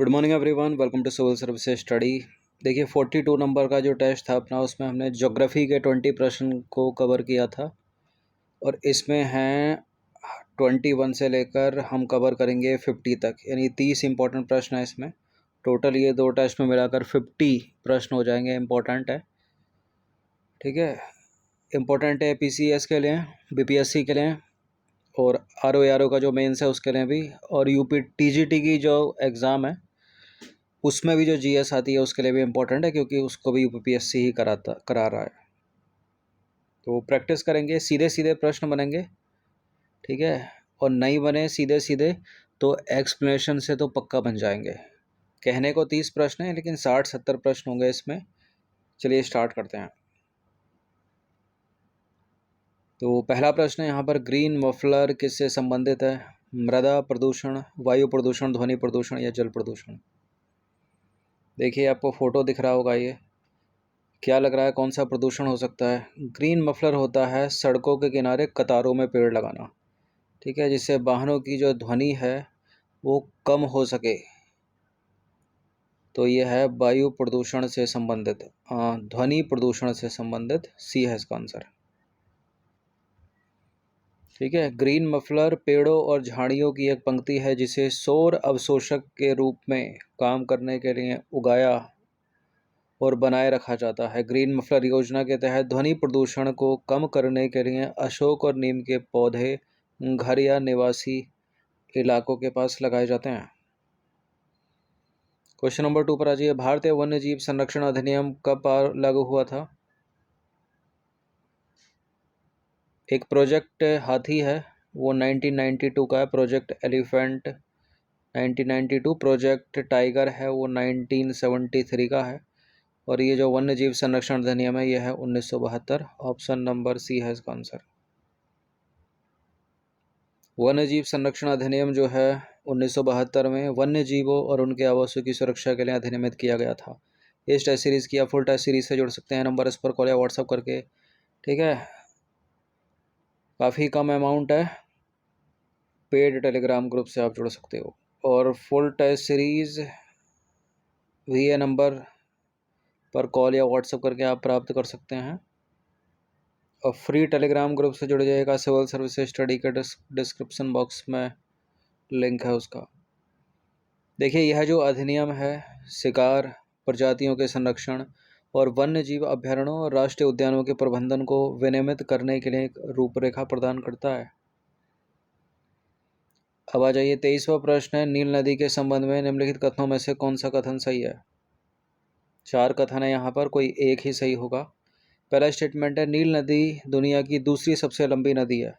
Good morning everyone, welcome to civil services study. देखिए 42 number का जो टेस्ट था अपना, उसमें हमने ज्योग्राफी के 20 प्रश्न को कवर किया था और इसमें हैं 21 से लेकर हम कवर करेंगे 50 तक, यानी 30 इंपॉर्टेंट प्रश्न है इसमें। टोटल ये दो टेस्ट में मिलाकर 50 प्रश्न हो जाएंगे। इम्पोर्टेंट है, ठीक है। इम्पोर्टेंट है PCS के लिए, BPSC के लिए और RO का जो मेंस है उसके लिए भी, और UP TGT की जो एग्ज़ाम है उसमें भी जो GS आती है उसके लिए भी इम्पोर्टेंट है, क्योंकि उसको भी UPSC ही करा रहा है। तो प्रैक्टिस करेंगे, सीधे सीधे प्रश्न बनेंगे, ठीक है। और नहीं बने सीधे सीधे तो एक्सप्लेनेशन से तो पक्का बन जाएंगे। कहने को 30 प्रश्न हैं लेकिन 60-70 प्रश्न होंगे इसमें। चलिए स्टार्ट करते हैं। तो पहला प्रश्न है यहाँ पर, ग्रीन मफलर किससे संबंधित है? मृदा प्रदूषण, वायु प्रदूषण, ध्वनि प्रदूषण या जल प्रदूषण? देखिए आपको फोटो दिख रहा होगा, ये क्या लग रहा है, कौन सा प्रदूषण हो सकता है? ग्रीन मफलर होता है सड़कों के किनारे कतारों में पेड़ लगाना, ठीक है, जिससे वाहनों की जो ध्वनि है वो कम हो सके। तो यह है वायु प्रदूषण से संबंधित, ध्वनि प्रदूषण से संबंधित। सी है इसका आंसर, ठीक है। ग्रीन मफलर पेड़ों और झाड़ियों की एक पंक्ति है जिसे सौर अवशोषक के रूप में काम करने के लिए उगाया और बनाए रखा जाता है। ग्रीन मफलर योजना के तहत ध्वनि प्रदूषण को कम करने के लिए अशोक और नीम के पौधे घर या निवासी इलाकों के पास लगाए जाते हैं। क्वेश्चन नंबर 2 पर आ जाइए। भारतीय वन्य जीव संरक्षण अधिनियम कब लागू हुआ था? एक प्रोजेक्ट हाथी है, वो 1992 का है। प्रोजेक्ट एलिफेंट 1992, प्रोजेक्ट टाइगर है वो 1973 का है। और ये जो वन्य जीव संरक्षण अधिनियम है यह है 1972। ऑप्शन नंबर सी है इसका आंसर। वन्य जीव संरक्षण अधिनियम जो है 1972 में वन्य जीवों और उनके आवासों की सुरक्षा के लिए अधिनियमित किया गया था। इस टेस्ट सीरीज़ की आप फुल टेस्ट सीरीज से जुड़ सकते हैं, नंबर इस पर कॉल या व्हाट्सअप करके, ठीक है। काफ़ी कम अमाउंट है, पेड टेलीग्राम ग्रुप से आप जुड़ सकते हो। और फुल टेस्ट सीरीज़ भी है, नंबर पर कॉल या व्हाट्सअप करके आप प्राप्त कर सकते हैं। और फ्री टेलीग्राम ग्रुप से जुड़ जाइएगा, सिविल सर्विसेज स्टडी के डिस्क्रिप्शन बॉक्स में लिंक है उसका। देखिए यह जो अधिनियम है शिकार प्रजातियों के संरक्षण और वन्य जीव अभ्यारण्यों और राष्ट्रीय उद्यानों के प्रबंधन को विनियमित करने के लिए एक रूपरेखा प्रदान करता है। अब आ जाइए 23वां प्रश्न है, नील नदी के संबंध में निम्नलिखित कथनों में से कौन सा कथन सही है? 4 कथन है यहाँ पर, कोई एक ही सही होगा। पहला स्टेटमेंट है, नील नदी दुनिया की दूसरी सबसे लंबी नदी है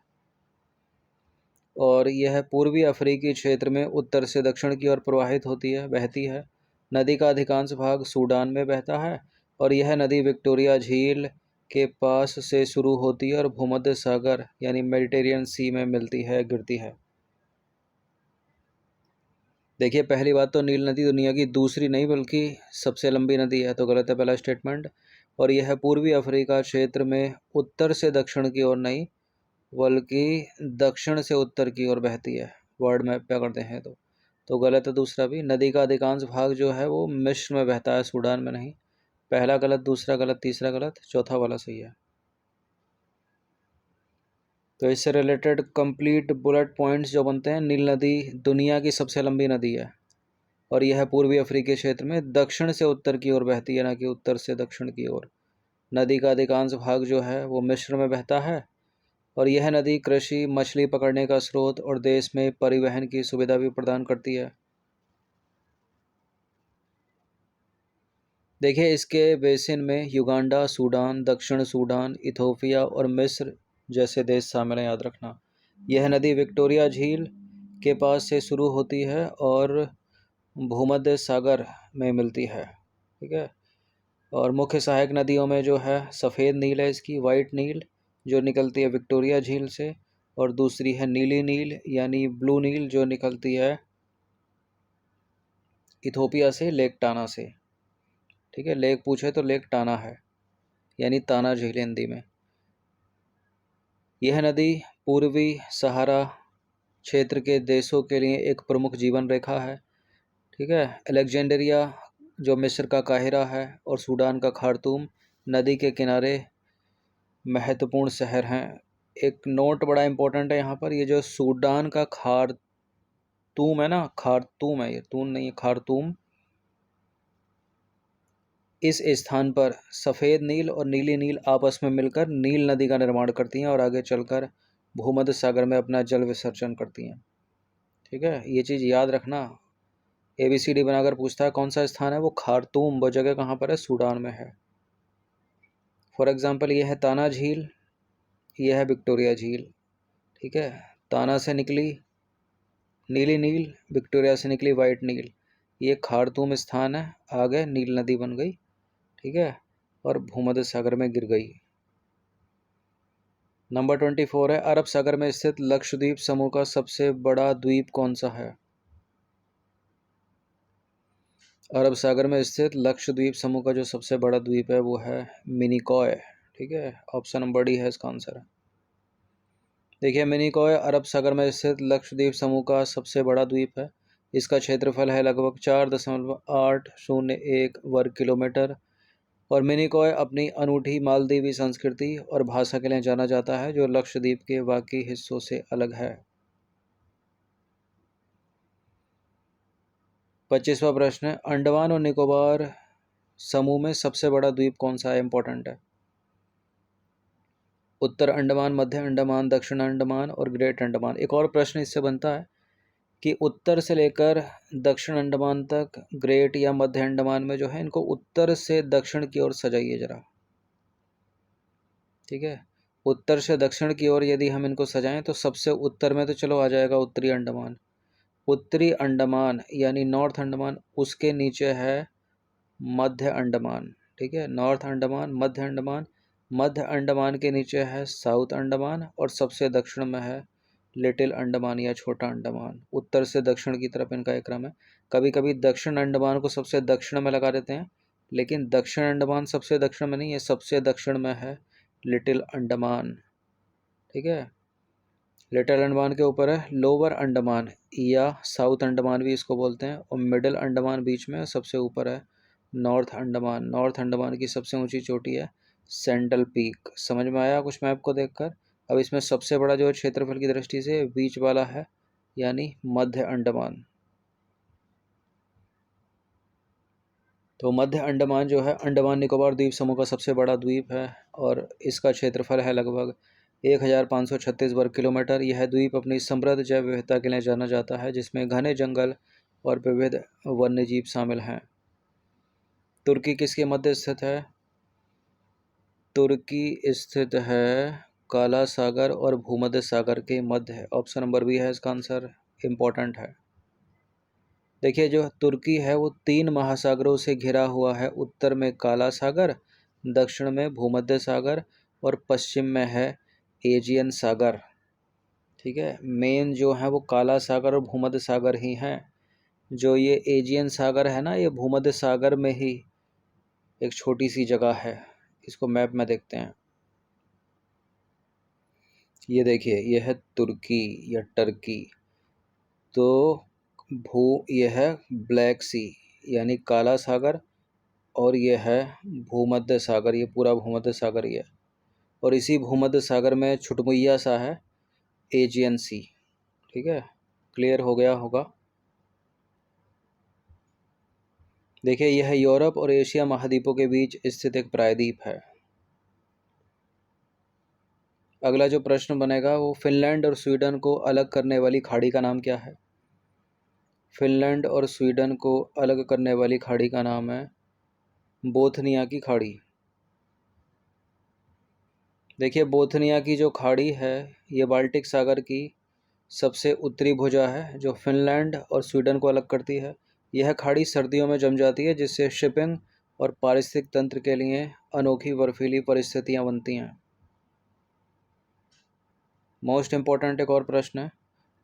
और यह पूर्वी अफ्रीकी क्षेत्र में उत्तर से दक्षिण की ओर प्रवाहित होती है, बहती है। नदी का अधिकांश भाग सूडान में बहता है और यह नदी विक्टोरिया झील के पास से शुरू होती है और भूमध्य सागर यानी मेडिटेरियन सी में मिलती है, गिरती है। देखिए पहली बात तो नील नदी दुनिया की दूसरी नहीं बल्कि सबसे लंबी नदी है, तो गलत है पहला स्टेटमेंट। और यह पूर्वी अफ्रीका क्षेत्र में उत्तर से दक्षिण की ओर नहीं बल्कि दक्षिण से उत्तर की ओर बहती है, वर्ल्ड मैप पे करते हैं तो गलत है दूसरा भी। नदी का अधिकांश भाग जो है वो मिस्र में बहता है, सूडान में नहीं। पहला गलत, दूसरा गलत, तीसरा गलत, चौथा वाला सही है। तो इससे रिलेटेड कंप्लीट बुलेट पॉइंट्स जो बनते हैं, नील नदी दुनिया की सबसे लंबी नदी है और यह पूर्वी अफ्रीकी क्षेत्र में दक्षिण से उत्तर की ओर बहती है, ना कि उत्तर से दक्षिण की ओर। नदी का अधिकांश भाग जो है वो मिस्र में बहता है और यह नदी कृषि, मछली पकड़ने का स्रोत और देश में परिवहन की सुविधा भी प्रदान करती है। देखिए इसके बेसिन में युगांडा, सूडान, दक्षिण सूडान, इथोपिया और मिस्र जैसे देश शामिल हैं, याद रखना। यह नदी विक्टोरिया झील के पास से शुरू होती है और भूमध्य सागर में मिलती है, ठीक है। और मुख्य सहायक नदियों में जो है सफ़ेद नील है इसकी, वाइट नील जो निकलती है विक्टोरिया झील से, और दूसरी है नीली नील यानी ब्लू नील जो निकलती है इथोपिया से, लेक टाना से, ठीक है। लेक पूछे तो लेक टाना है, यानी ताना झील हिंदी में। यह नदी पूर्वी सहारा क्षेत्र के देशों के लिए एक प्रमुख जीवन रेखा है, ठीक है। अलेक्जेंड्रिया जो मिस्र का काहिरा है और सूडान का खार्तूम नदी के किनारे महत्वपूर्ण शहर हैं। एक नोट बड़ा इंपॉर्टेंट है यहाँ पर, ये जो सूडान का खार्तूम है ना, खार्तूम है, ये तून नहीं है, खार्तूम, इस स्थान पर सफ़ेद नील और नीली नील आपस में मिलकर नील नदी का निर्माण करती हैं और आगे चलकर भूमध्य सागर में अपना जल विसर्जन करती हैं। ठीक है, ये चीज़ याद रखना। ABCD बनाकर पूछता है कौन सा स्थान है, वो खार्तूम, वो जगह कहाँ पर है, सूडान में है। फॉर एग्जाम्पल ये है ताना झील, ये है विक्टोरिया झील। ठीक है, ताना से निकली नीली नील, विक्टोरिया से निकली वाइट नील, ये खार्तूम स्थान है, आगे नील नदी बन गई। ठीक है, और भूमध्य सागर में गिर गई। नंबर 24 है, अरब सागर में स्थित लक्षद्वीप समूह का सबसे बड़ा द्वीप कौन सा है। अरब सागर में स्थित लक्षद्वीप समूह का जो सबसे बड़ा द्वीप है वो है मिनिकॉय। ठीक है, ऑप्शन नंबर डी है इसका आंसर। देखिए, मिनिकॉय अरब सागर में स्थित लक्षद्वीप समूह का सबसे बड़ा द्वीप है। इसका क्षेत्रफल है लगभग 4.801 वर्ग किलोमीटर और मिनिकॉय अपनी अनूठी मालदीवी संस्कृति और भाषा के लिए जाना जाता है, जो लक्षद्वीप के बाकी हिस्सों से अलग है। 25वां प्रश्न है, अंडमान और निकोबार समूह में सबसे बड़ा द्वीप कौन सा है, इंपॉर्टेंट है। उत्तर अंडमान, मध्य अंडमान, दक्षिण अंडमान और ग्रेट अंडमान। एक और प्रश्न इससे बनता है कि उत्तर से लेकर दक्षिण अंडमान तक ग्रेट या मध्य अंडमान में जो है, इनको उत्तर से दक्षिण की ओर सजाइए जरा। ठीक है, उत्तर से दक्षिण की ओर यदि हम इनको सजाएं तो सबसे उत्तर में तो चलो आ जाएगा उत्तरी अंडमान। उत्तरी अंडमान यानी नॉर्थ अंडमान, उसके नीचे है मध्य अंडमान। ठीक है, नॉर्थ अंडमान, मध्य अंडमान, मध्य अंडमान के नीचे है साउथ अंडमान और सबसे दक्षिण में है लिटिल अंडमान या छोटा अंडमान। उत्तर से दक्षिण की तरफ इनका एक क्रम है। कभी कभी दक्षिण अंडमान को सबसे दक्षिण में लगा देते हैं, लेकिन दक्षिण अंडमान सबसे दक्षिण में नहीं है, सबसे दक्षिण में है लिटिल अंडमान। ठीक है, लिटिल अंडमान के ऊपर है लोअर अंडमान या साउथ अंडमान भी इसको बोलते हैं, और मिडिल अंडमान बीच में, सबसे ऊपर है नॉर्थ अंडमान। नॉर्थ अंडमान की सबसे ऊंची चोटी है सेंट्रल पीक। समझ में आया कुछ मैप को देखकर। अब इसमें सबसे बड़ा जो क्षेत्रफल की दृष्टि से बीच वाला है यानी मध्य अंडमान। तो मध्य अंडमान जो है अंडमान निकोबार द्वीप समूह का सबसे बड़ा द्वीप है और इसका क्षेत्रफल है लगभग 1536 वर्ग किलोमीटर। यह द्वीप अपनी समृद्ध जैव विविधता के लिए जाना जाता है, जिसमें घने जंगल और विविध वन्यजीव शामिल हैं। तुर्की किसके मध्य स्थित है। तुर्की स्थित है काला सागर और भूमध्य सागर के मध्य है। ऑप्शन नंबर बी है इसका आंसर, इम्पोर्टेंट है। देखिए, जो तुर्की है वो 3 महासागरों से घिरा हुआ है। उत्तर में काला सागर, दक्षिण में भूमध्य सागर और पश्चिम में है एजियन सागर। ठीक है, मेन जो है वो काला सागर और भूमध्य सागर ही हैं। जो ये एजियन सागर है ना, ये भूमध्य सागर में ही एक छोटी सी जगह है। इसको मैप में देखते हैं। ये देखिए, ये है तुर्की या टर्की। तो ये है ब्लैक सी यानी काला सागर और ये है भूमध्य सागर, ये पूरा भूमध्य सागर ही है। और इसी भूमध्य सागर में छुटमुइया सा है एजियन सी। ठीक है, क्लियर हो गया होगा। देखिए, यह यूरोप और एशिया महाद्वीपों के बीच स्थित एक प्रायद्वीप है। अगला जो प्रश्न बनेगा वो फिनलैंड और स्वीडन को अलग करने वाली खाड़ी का नाम क्या है। फिनलैंड और स्वीडन को अलग करने वाली खाड़ी का नाम है बोथनिया की खाड़ी। देखिए, बोथनिया की जो खाड़ी है ये बाल्टिक सागर की सबसे उत्तरी भुजा है जो फिनलैंड और स्वीडन को अलग करती है। यह खाड़ी सर्दियों में जम जाती है, जिससे शिपिंग और पारिस्थितिक तंत्र के लिए अनोखी बर्फीली परिस्थितियां बनती हैं। मोस्ट इम्पॉर्टेंट एक और प्रश्न है,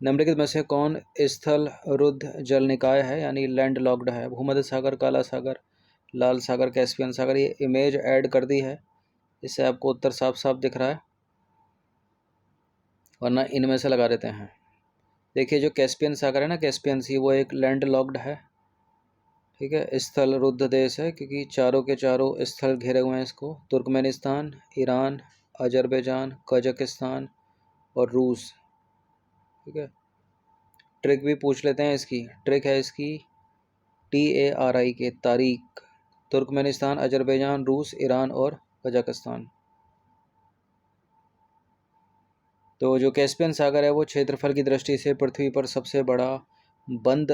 निम्नलिखित में से कौन स्थल रुद्ध जल निकाय है यानी लैंड लॉक्ड है। भूमध्य सागर, काला सागर, लाल सागर, कैस्पियन सागर। ये इमेज ऐड कर दी है, इससे आपको उत्तर साफ साफ दिख रहा है, वरना इनमें से लगा देते हैं। देखिए, जो कैस्पियन सागर है ना, कैस्पियन सी, वो एक लैंड लॉक्ड है ठीक है, स्थल रुद्ध देश है क्योंकि चारों के चारों स्थल घेरे हुए हैं इसको। तुर्कमेनिस्तान, ईरान, अजरबैजान, कजाकिस्तान और रूस। ठीक है, ट्रिक भी पूछ लेते हैं इसकी। ट्रिक है इसकी TARI के तारीख। तुर्कमेनिस्तान, अजरबैजान, रूस, ईरान और कजाकिस्तान। तो जो कैस्पियन सागर है वो क्षेत्रफल की दृष्टि से पृथ्वी पर सबसे बड़ा बंद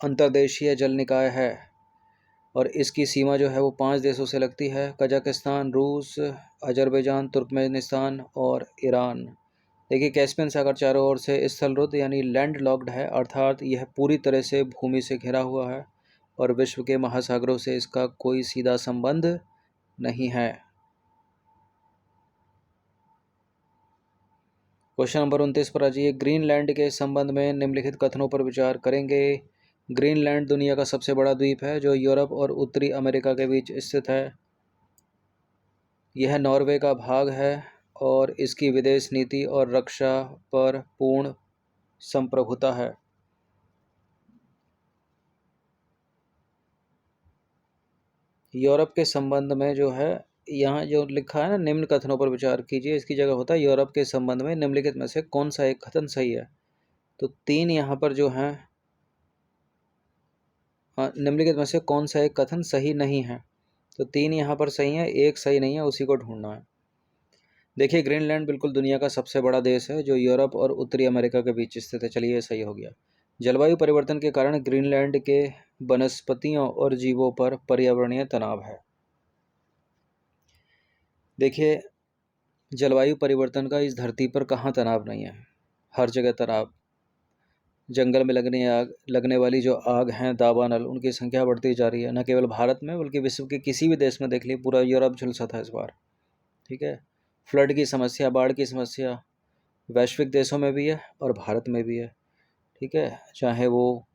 अंतर्देशीय जल निकाय है और इसकी सीमा जो है वो 5 देशों से लगती है: कजाकिस्तान, रूस, अजरबैजान, तुर्कमेनिस्तान और ईरान। देखिए, कैस्पियन सागर चारों ओर से स्थलरुद्ध यानी लैंड लॉक्ड है, अर्थात यह पूरी तरह से भूमि से घिरा हुआ है और विश्व के महासागरों से इसका कोई सीधा संबंध नहीं है। क्वेश्चन नंबर 29 पर आ जाइए। ग्रीनलैंड के संबंध में निम्नलिखित कथनों पर विचार करेंगे। ग्रीनलैंड दुनिया का सबसे बड़ा द्वीप है जो यूरोप और उत्तरी अमेरिका के बीच स्थित है। यह नॉर्वे का भाग है और इसकी विदेश नीति और रक्षा पर पूर्ण संप्रभुता है। यूरोप के संबंध में जो है, यहाँ जो लिखा है ना, निम्न कथनों पर विचार कीजिए, इसकी जगह होता है यूरोप के संबंध में निम्नलिखित में से कौन सा एक कथन सही है। तो 3 यहाँ पर जो है, निम्नलिखित में से कौन सा एक कथन सही नहीं है। तो 3 यहाँ पर सही है, एक सही नहीं है, उसी को ढूंढना है। देखिए, ग्रीनलैंड बिल्कुल दुनिया का सबसे बड़ा देश है जो यूरोप और उत्तरी अमेरिका के बीच स्थित है। चलिए, ये सही हो गया। जलवायु परिवर्तन के कारण ग्रीनलैंड के वनस्पतियों और जीवों पर पर्यावरणीय तनाव है। देखिए, जलवायु परिवर्तन का इस धरती पर कहाँ तनाव नहीं है, हर जगह तनाव। जंगल में लगने वाली जो आग हैं, दावानल, उनकी संख्या बढ़ती जा रही है। न केवल भारत में बल्कि विश्व के किसी भी देश में देख लीजिए, पूरा यूरोप झुलसा था इस बार। ठीक है, फ्लड की समस्या, बाढ़ की समस्या वैश्विक देशों में भी है और भारत में भी है। ठीक है, चाहे वो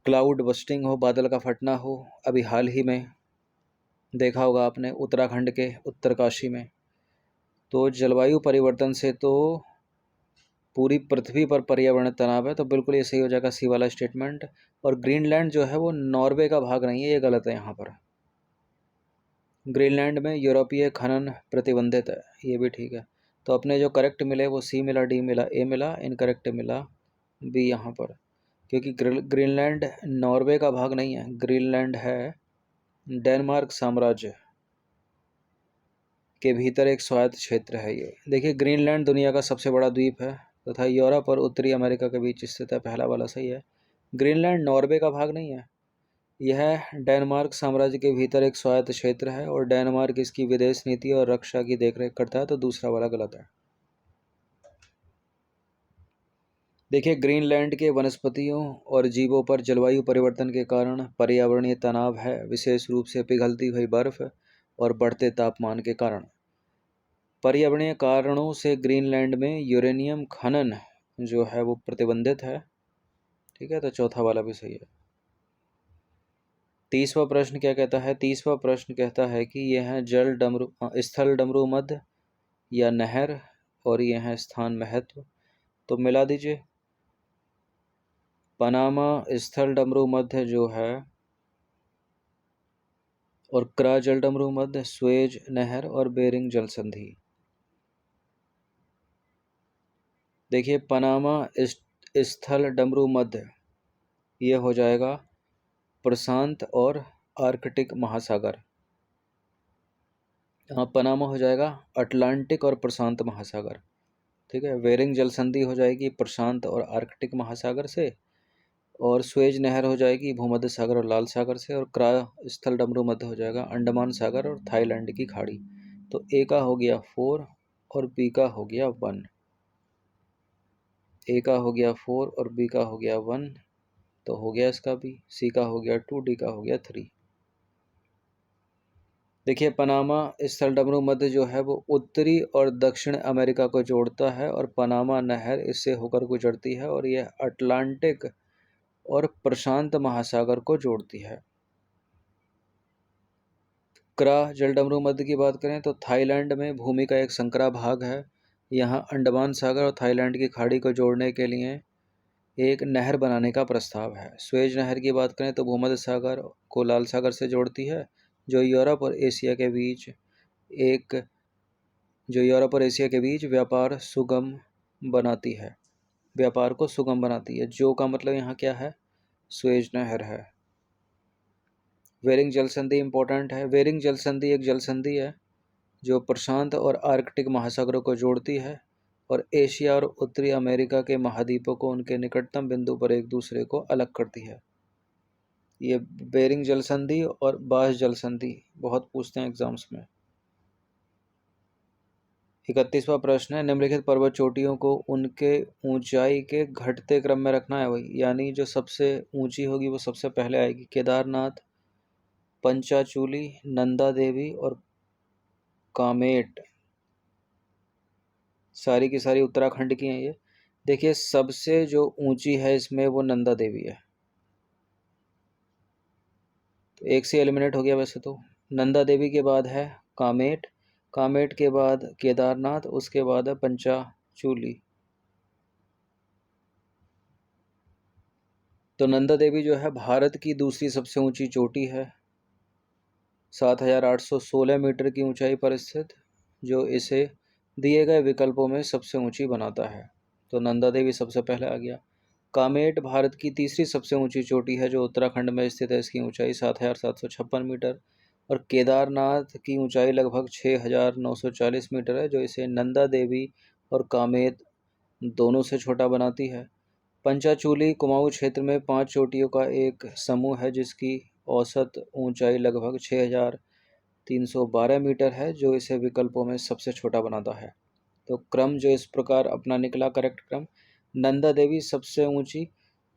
क्लाउड बस्टिंग हो, बादल का फटना हो। अभी हाल ही में देखा होगा आपने उत्तराखंड के उत्तरकाशी में। तो जलवायु परिवर्तन से तो पूरी पृथ्वी पर पर्यावरण तनाव है, तो बिल्कुल ये सही हो जाएगा सी वाला स्टेटमेंट। और ग्रीनलैंड जो है वो नॉर्वे का भाग नहीं है, ये गलत है। यहाँ पर ग्रीनलैंड में यूरोपीय खनन प्रतिबंधित है, ये भी ठीक है। तो अपने जो करेक्ट मिले वो सी मिला, डी मिला, ए मिला, इनकरेक्ट मिला बी यहाँ पर, क्योंकि ग्रीनलैंड नॉर्वे का भाग नहीं है। ग्रीनलैंड है डेनमार्क साम्राज्य के भीतर एक स्वायत्त क्षेत्र है ये। देखिए, ग्रीनलैंड दुनिया का सबसे बड़ा द्वीप है तथा यूरोप और उत्तरी अमेरिका के बीच स्थित है। पहला वाला सही है। ग्रीनलैंड नॉर्वे का भाग नहीं है, यह डेनमार्क साम्राज्य के भीतर एक स्वायत्त क्षेत्र है और डेनमार्क इसकी विदेश नीति और रक्षा की देखरेख करता है, तो दूसरा वाला गलत है। देखिए, ग्रीनलैंड के वनस्पतियों और जीवों पर जलवायु परिवर्तन के कारण पर्यावरणीय तनाव है, विशेष रूप से पिघलती हुई बर्फ और बढ़ते तापमान के कारण। पर्यावरणीय कारणों से ग्रीनलैंड में यूरेनियम खनन जो है वो प्रतिबंधित है। ठीक है, तो चौथा वाला भी सही है। 30वां प्रश्न क्या कहता है? 30वां प्रश्न कहता है कि यह है स्थल डमरू मध्य या नहर, और यह है स्थान महत्व। तो मिला दीजिए। पनामा स्थल डमरू मध्य जो है, और क्रा जल डमरू मध्य, स्वेज नहर और बेरिंग जल संधि। देखिए, पनामा स्थल डमरू मध्य ये हो जाएगा प्रशांत और आर्कटिक महासागर। पनामा हो जाएगा अटलांटिक और प्रशांत महासागर। ठीक है, बेरिंग जल संधि हो जाएगी प्रशांत और आर्कटिक महासागर से, और स्वेज नहर हो जाएगी भूमध्य सागर और लाल सागर से, और क्रा स्थल डमरू मध्य हो जाएगा अंडमान सागर और थाईलैंड की खाड़ी। तो ए का हो गया 4 और बी का हो गया 1। ए का हो गया 4 और बी का हो गया 1, तो हो गया इसका भी। सी का हो गया 2, डी का हो गया 3। देखिए, पनामा स्थल डमरू मध्य जो है वो उत्तरी और दक्षिण अमेरिका को जोड़ता है और पनामा नहर इससे होकर गुजरती है और यह अटलांटिक और प्रशांत महासागर को जोड़ती है। क्रा जल डमरू मध्य की बात करें तो थाईलैंड में भूमि का एक संकरा भाग है। यहाँ अंडमान सागर और थाईलैंड की खाड़ी को जोड़ने के लिए एक नहर बनाने का प्रस्ताव है। स्वेज नहर की बात करें तो भूमध्य सागर को लाल सागर से जोड़ती है, जो यूरोप और एशिया के बीच व्यापार को सुगम बनाती है। जो का मतलब यहाँ क्या है, स्वेज नहर है। बेरिंग जल संधि इंपॉर्टेंट है। बेरिंग जल संधि एक जल संधि है जो प्रशांत और आर्कटिक महासागरों को जोड़ती है और एशिया और उत्तरी अमेरिका के महाद्वीपों को उनके निकटतम बिंदु पर एक दूसरे को अलग करती है। ये बेरिंग जल संधि और बाश जल संधि बहुत पूछते हैं एग्जाम्स में। 31वां प्रश्न है, निम्नलिखित पर्वत चोटियों को उनके ऊंचाई के घटते क्रम में रखना है। वही यानी जो सबसे ऊंची होगी वो सबसे पहले आएगी। केदारनाथ, पंचाचूली, नंदा देवी और कामेट सारी की सारी उत्तराखंड की हैं। ये देखिए सबसे जो ऊंची है इसमें वो नंदा देवी है, तो एक से एलिमिनेट हो गया। वैसे तो नंदा देवी के बाद है कामेट, कामेट के बाद केदारनाथ, उसके बाद है पंचाचूली। तो नंदा देवी जो है भारत की दूसरी सबसे ऊंची चोटी है, 7,816 मीटर की ऊंचाई पर स्थित, जो इसे दिए गए विकल्पों में सबसे ऊंची बनाता है। तो नंदा देवी सबसे पहले आ गया। कामेट भारत की तीसरी सबसे ऊंची चोटी है जो उत्तराखंड में स्थित है। इसकी ऊंचाई 7,756 मीटर और केदारनाथ की ऊंचाई लगभग 6,940 मीटर है, जो इसे नंदा देवी और कामेट दोनों से छोटा बनाती है। पंचाचूली कुमाऊं क्षेत्र में 5 चोटियों का एक समूह है जिसकी औसत ऊंचाई लगभग 6,312 मीटर है, जो इसे विकल्पों में सबसे छोटा बनाता है। तो क्रम जो इस प्रकार अपना निकला, करेक्ट क्रम, नंदा देवी सबसे ऊंची,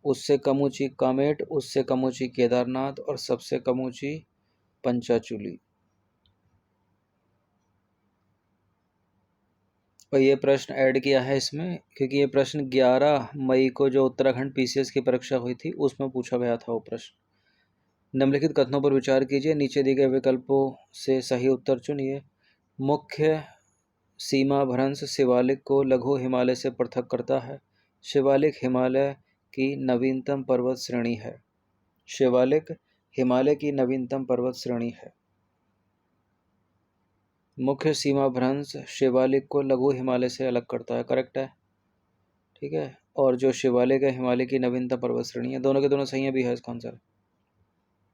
उससे कम ऊंची कामेट, उससे कम ऊंची केदारनाथ और सबसे कम ऊंची पंचाचूली। और ये प्रश्न ऐड किया है इसमें क्योंकि ये प्रश्न 11 मई को जो उत्तराखंड पीसीएस की परीक्षा हुई थी उसमें पूछा गया था वो प्रश्न। निम्नलिखित कथनों पर विचार कीजिए, नीचे दिए गए विकल्पों से सही उत्तर चुनिए। मुख्य सीमा भ्रंश शिवालिक को लघु हिमालय से पृथक करता है। शिवालिक हिमालय की नवीनतम पर्वत श्रेणी है। शिवालिक हिमालय की नवीनतम पर्वत श्रेणी है। मुख्य सीमा भ्रंश शिवालिक को लघु हिमालय से अलग करता है, करेक्ट है, ठीक है। और जो शिवालिक है हिमालय की नवीनतम पर्वत श्रेणी है। दोनों के दोनों सही है, बी है इसका आंसर,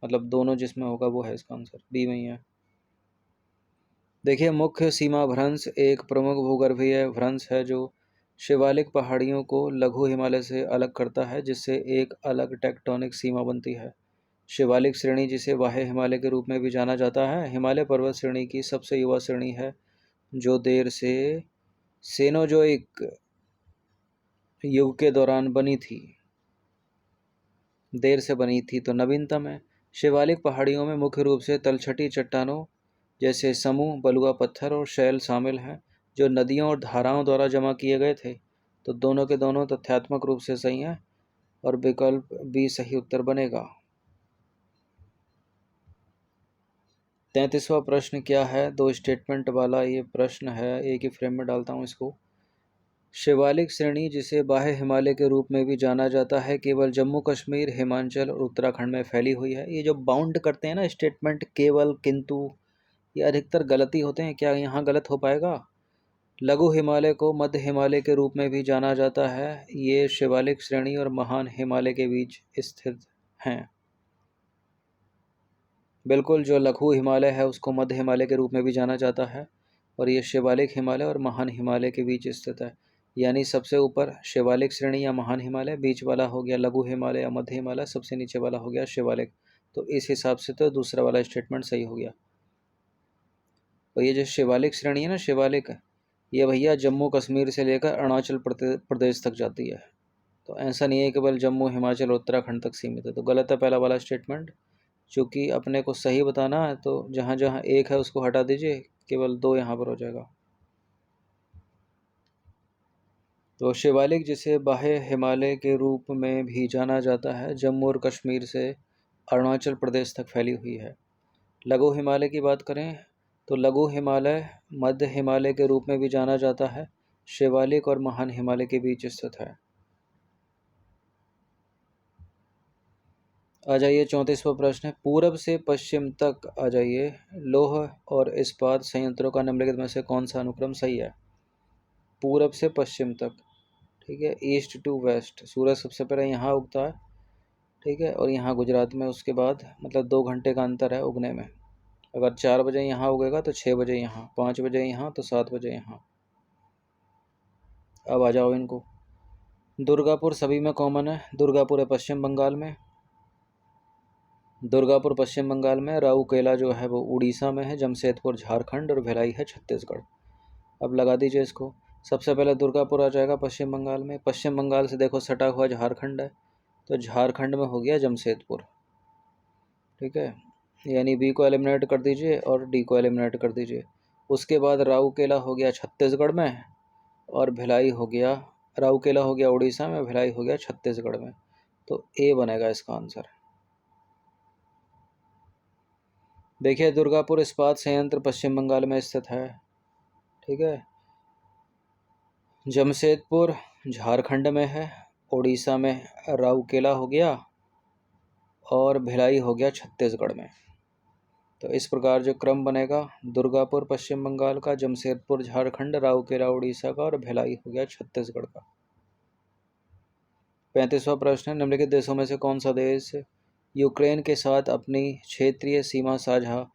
मतलब दोनों जिसमें होगा वो है इसका आंसर, बी में ही है। देखिए मुख्य सीमा भ्रंश एक प्रमुख भूगर्भीय भ्रंश है जो शिवालिक पहाड़ियों को लघु हिमालय से अलग करता है, जिससे एक अलग टेक्टोनिक सीमा बनती है। शिवालिक श्रेणी, जिसे वाह्य हिमालय के रूप में भी जाना जाता है, हिमालय पर्वत श्रेणी की सबसे युवा श्रेणी है जो देर से सेनोजोइक युग के दौरान बनी थी, तो नवीनतम है। शिवालिक पहाड़ियों में मुख्य रूप से तलछटी चट्टानों जैसे समूह, बलुआ पत्थर और शैल शामिल हैं जो नदियों और धाराओं द्वारा जमा किए गए थे। तो दोनों के दोनों तथ्यात्मक रूप से सही हैं और विकल्प बी सही उत्तर बनेगा। 33वां प्रश्न क्या है, 2 स्टेटमेंट वाला ये प्रश्न है, एक ही फ्रेम में डालता हूँ इसको। शिवालिक श्रेणी, जिसे बाह्य हिमालय के रूप में भी जाना जाता है, केवल जम्मू कश्मीर, हिमाचल और उत्तराखंड में फैली हुई है। ये जो बाउंड करते हैं ना स्टेटमेंट, केवल, किंतु, ये अधिकतर गलती होते हैं। क्या यहाँ गलत हो पाएगा? लघु हिमालय को मध्य हिमालय के रूप में भी जाना जाता है। ये शिवालिक श्रेणी और महान हिमालय के बीच स्थित हैं। बिल्कुल, जो लघु हिमालय है उसको मध्य हिमालय के रूप में भी जाना जाता है और ये शिवालिक हिमालय और महान हिमालय के बीच स्थित है। यानी सबसे ऊपर शिवालिक श्रेणी या महान हिमालय, बीच वाला हो गया लघु हिमालय या मध्य हिमालय, सबसे नीचे वाला हो गया शिवालिक। तो इस हिसाब से तो दूसरा वाला स्टेटमेंट सही हो गया। और ये जो शिवालिक श्रेणी है ना, शिवालिक, ये भैया जम्मू कश्मीर से लेकर अरुणाचल प्रदेश तक जाती है। तो ऐसा नहीं है केवल जम्मू, हिमाचल, उत्तराखंड तक सीमित है। तो गलत है पहला वाला स्टेटमेंट। चूँकि अपने को सही बताना है तो जहाँ जहाँ एक है उसको हटा दीजिए, केवल 2 यहाँ पर हो जाएगा। तो शिवालिक, जिसे बाह्य हिमालय के रूप में भी जाना जाता है, जम्मू और कश्मीर से अरुणाचल प्रदेश तक फैली हुई है। लघु हिमालय की बात करें तो लघु हिमालय मध्य हिमालय के रूप में भी जाना जाता है, शिवालिक और महान हिमालय के बीच स्थित है। आ जाइए 34वां प्रश्न है, पूरब से पश्चिम तक आ जाइए, लौह और इस्पात संयंत्रों का निम्नलिखित में से कौन सा अनुक्रम सही है? पूरब से पश्चिम तक, ठीक है, ईस्ट टू वेस्ट, सूरज सबसे पहले यहाँ उगता है, ठीक है, और यहाँ गुजरात में उसके बाद, मतलब 2 घंटे का अंतर है उगने में। अगर 4 बजे यहाँ उगेगा तो 6 बजे यहाँ, 5 बजे यहाँ तो 7 बजे यहाँ। अब आ जाओ इनको। दुर्गापुर सभी में कॉमन है, दुर्गापुर है पश्चिम बंगाल में, दुर्गापुर पश्चिम बंगाल में, राउरकेला जो है वो उड़ीसा में है, जमशेदपुर झारखंड और भिलाई है छत्तीसगढ़। अब लगा दीजिए इसको। सबसे पहले दुर्गापुर आ जाएगा पश्चिम बंगाल में, पश्चिम बंगाल से देखो सटा हुआ झारखंड है, तो झारखंड में हो गया जमशेदपुर, ठीक है, यानी बी को एलिमिनेट कर दीजिए और डी को एलिमिनेट कर दीजिए। उसके बाद राउरकेला हो गया छत्तीसगढ़ में, और भिलाई हो गया, राउरकेला हो गया उड़ीसा में, भिलाई हो गया छत्तीसगढ़ में, तो ए बनेगा इसका आंसर। देखिए दुर्गापुर इस्पात संयंत्र पश्चिम बंगाल में स्थित है, ठीक है, जमशेदपुर झारखंड में है, उड़ीसा में राउरकेला हो गया, और भिलाई हो गया छत्तीसगढ़ में। तो इस प्रकार जो क्रम बनेगा, दुर्गापुर पश्चिम बंगाल का, जमशेदपुर झारखंड, राउरकेला उड़ीसा का, और भिलाई हो गया छत्तीसगढ़ का। 35वां प्रश्न है, निम्नलिखित देशों में से कौन सा देश यूक्रेन के साथ अपनी क्षेत्रीय सीमा साझा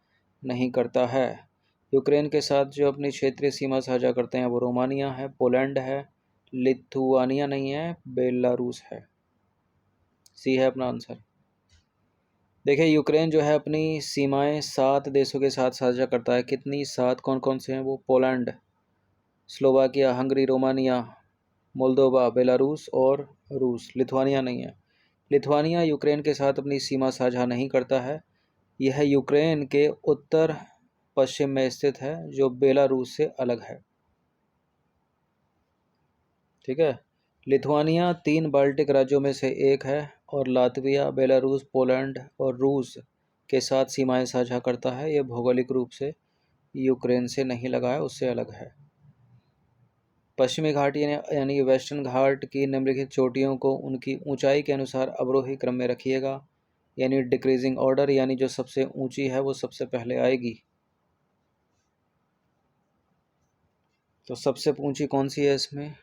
नहीं करता है? यूक्रेन के साथ जो अपनी क्षेत्रीय सीमा साझा करते हैं वो रोमानिया है, पोलैंड है, लिथुआनिया नहीं है, बेलारूस है। सी है अपना आंसर। देखिए यूक्रेन जो है अपनी सीमाएं 7 देशों के साथ साझा करता है। कितनी? 7। कौन कौन से हैं वो? Poland, Slovakia, Hungary, Romania, Moldova, Belarus और रूस। लिथुआनिया नहीं है। लिथुआनिया यूक्रेन के साथ अपनी सीमा साझा नहीं करता है। यह यूक्रेन के उत्तर पश्चिम में स्थित है, जो बेलारूस से अलग है, ठीक है। लिथुआनिया 3 बाल्टिक राज्यों में से एक है, और लातविया, बेलारूस, पोलैंड और रूस के साथ सीमाएं साझा करता है। यह भौगोलिक रूप से यूक्रेन से नहीं लगा है, उससे अलग है। पश्चिमी घाट यानी वेस्टर्न घाट की निम्नलिखित चोटियों को उनकी ऊंचाई के अनुसार अवरोही क्रम में रखिएगा, यानी डिक्रीजिंग ऑर्डर, यानी जो सबसे ऊंची है वो सबसे पहले आएगी। तो सबसे ऊंची कौन सी है इसमें?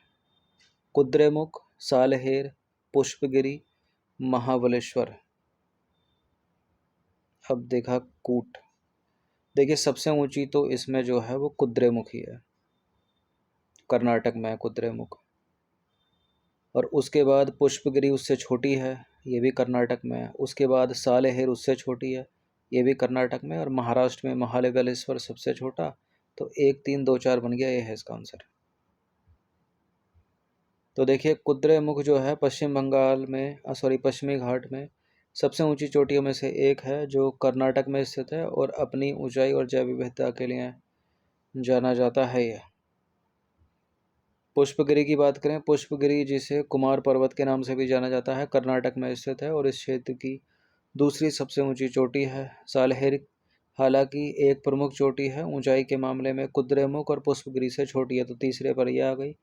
कुद्रेमुख, सालहेर, पुष्पगिरी, महाबलेश्वर। अब देखा कूट। देखिए सबसे ऊंची तो इसमें जो है वो कुद्रेमुख ही है, कर्नाटक में है कुद्रेमुख। और उसके बाद पुष्पगिरी उससे छोटी है, ये भी कर्नाटक में है। उसके बाद सालेहेर उससे छोटी है, ये भी कर्नाटक में। और महाराष्ट्र में महाबलेश्वर सबसे छोटा। तो 1 3 2 4 बन गया, ये है इसका आंसर। तो देखिए कुद्रेमुख जो है पश्चिम बंगाल में, पश्चिमी घाट में सबसे ऊंची चोटियों में से एक है, जो कर्नाटक में स्थित है और अपनी ऊंचाई और जैव विविधता के लिए जाना जाता है। यह पुष्पगिरी की बात करें, पुष्पगिरी जिसे कुमार पर्वत के नाम से भी जाना जाता है, कर्नाटक में स्थित है और इस क्षेत्र की दूसरी सबसे ऊंची चोटी है। सालहेर हालांकि एक प्रमुख चोटी है, ऊंचाई के मामले में कुद्रेमुख और पुष्पगिरी से छोटी है, तो तीसरे पर यह आ गई।